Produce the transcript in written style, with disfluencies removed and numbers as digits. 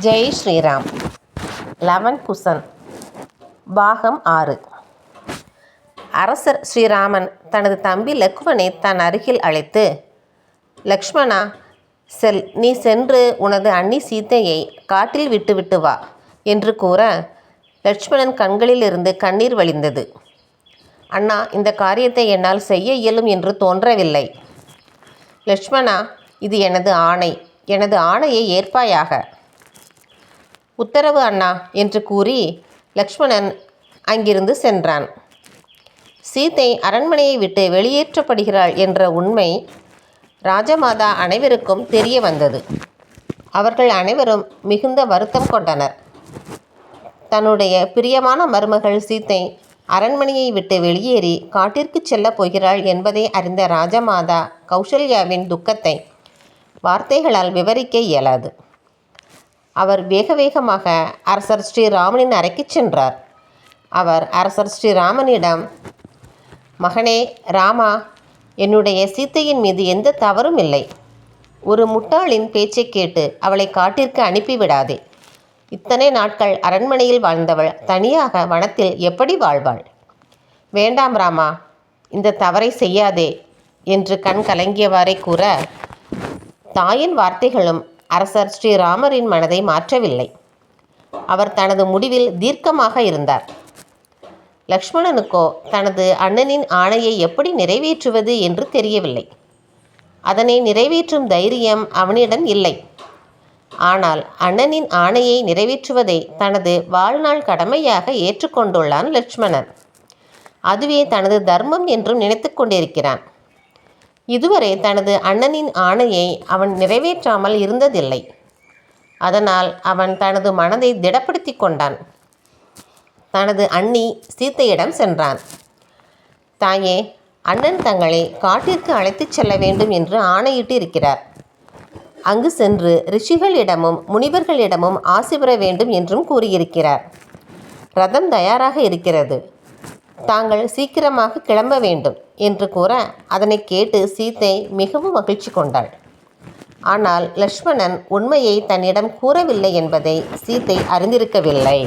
Jai Sriram. Eleven Kusan. பாகம் 6. அரசர் ஸ்ரீராமன் தனது தம்பி லக்ஷ்மணனை தன் அருகில் அழைத்து, லக்ஷ்மணா, நீ சென்று உனது அண்ணி சீதையை காட்டில் விட்டுவிட்டு வா என்று கூற, லக்ஷ்மணன் கண்களிலிருந்து கண்ணீர் வழிந்தது. அண்ணா, இந்த காரியத்தை என்னால் செய்ய இயலும் என்று தோன்றவில்லை. லக்ஷ்மணா, இது எனது ஆணை. எனது ஆணையை ஏற்பாயாக. உத்தரவு அண்ணா என்று கூறி லக்ஷ்மணன் அங்கிருந்து சென்றான். சீதை அரண்மனையை விட்டு வெளியேற்றப்படுகிறாள் என்ற உண்மை ராஜமாதா அனைவருக்கும் தெரிய வந்தது. அவர்கள் அனைவரும் மிகுந்த வருத்தம் கொண்டனர். தன்னுடைய பிரியமான மருமகள் சீதை அரண்மனையை விட்டு வெளியேறி காட்டிற்கு செல்லப் போகிறாள் என்பதை அறிந்த ராஜமாதா கௌசல்யாவின் துக்கத்தை வார்த்தைகளால் விவரிக்க இயலாது. அவர் வேக வேகமாக அரசர் ஸ்ரீராமனின் அறைக்கு சென்றார். அவர் அரசர் ஸ்ரீராமனிடம், மகனே ராமா, என்னுடைய சீத்தையின் மீது எந்த தவறும் இல்லை. ஒரு முட்டாளின் பேச்சை கேட்டு அவளை காட்டிற்கு அனுப்பிவிடாதே. இத்தனை நாட்கள் அரண்மனையில் வாழ்ந்தவள் தனியாக வனத்தில் எப்படி வாழ்வாள்? வேண்டாம் ராமா, இந்த தவறை செய்யாதே என்று கண் கலங்கியவாறே கூற, தாயின் வார்த்தைகளும் அரசர் ஸ்ரீராமரின் மனதை மாற்றவில்லை. அவர் தனது முடிவில் தீர்க்கமாக இருந்தார். லக்ஷ்மணனுக்கோ தனது அண்ணனின் ஆணையை எப்படி நிறைவேற்றுவது என்று தெரியவில்லை. அதனை நிறைவேற்றும் தைரியம் அவனிடம் இல்லை. ஆனால் அண்ணனின் ஆணையை நிறைவேற்றுவதை தனது வாழ்நாள் கடமையாக ஏற்றுக்கொண்டுள்ளான் லக்ஷ்மணன். அதுவே தனது தர்மம் என்றும் நினைத்து கொண்டிருக்கிறான். இதுவரை தனது அண்ணனின் ஆணையை அவன் நிறைவேற்றாமல் இருந்ததில்லை. அதனால் அவன் தனது மனதை திடப்படுத்தி கொண்டான். தனது அண்ணி சீத்தையிடம் சென்றான். தாயே, அண்ணன் தங்களை காட்டிற்கு அழைத்துச் செல்ல வேண்டும் என்று ஆணையிட்டு இருக்கிறார். அங்கு சென்று ரிஷிகளிடமும் முனிவர்களிடமும் ஆசி பெற வேண்டும் என்றும் கூறியிருக்கிறார். ரதம் தயாராக இருக்கிறது. தாங்கள் சீக்கிரமாக கிளம்ப வேண்டும் என்று கூற, அதனை கேட்டு சீதை மிகவும் மகிழ்ச்சி கொண்டாள். ஆனால் லக்ஷ்மணன் உண்மையை தன்னிடம் கூறவில்லை என்பதை சீதை அறிந்திருக்கவில்லை.